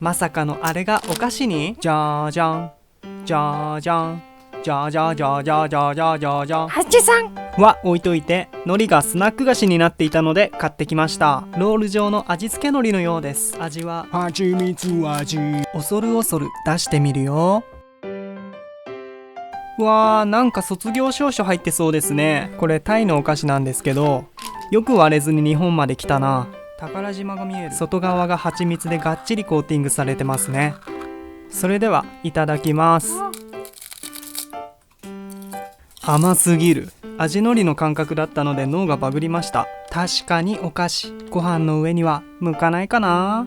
まさかのあれがお菓子に？じゃーじゃんじゃーじゃんじゃーじゃーじゃーじゃーじゃーじゃーじゃーじゃーはちさんは置いといて、海苔がスナック菓子になっていたので買ってきました。ロール状の味付け海苔のようです。味ははちみつ味。恐る恐る出してみるよ。うわー、なんか卒業証書入ってそうですね。これタイのお菓子なんですけど、よく割れずに日本まで来たな。宝島が見える。外側が蜂蜜でがっちりコーティングされてますね。それではいただきます。甘すぎる。味のりの感覚だったので脳がバグりました。確かにお菓子、ご飯の上には向かないかな。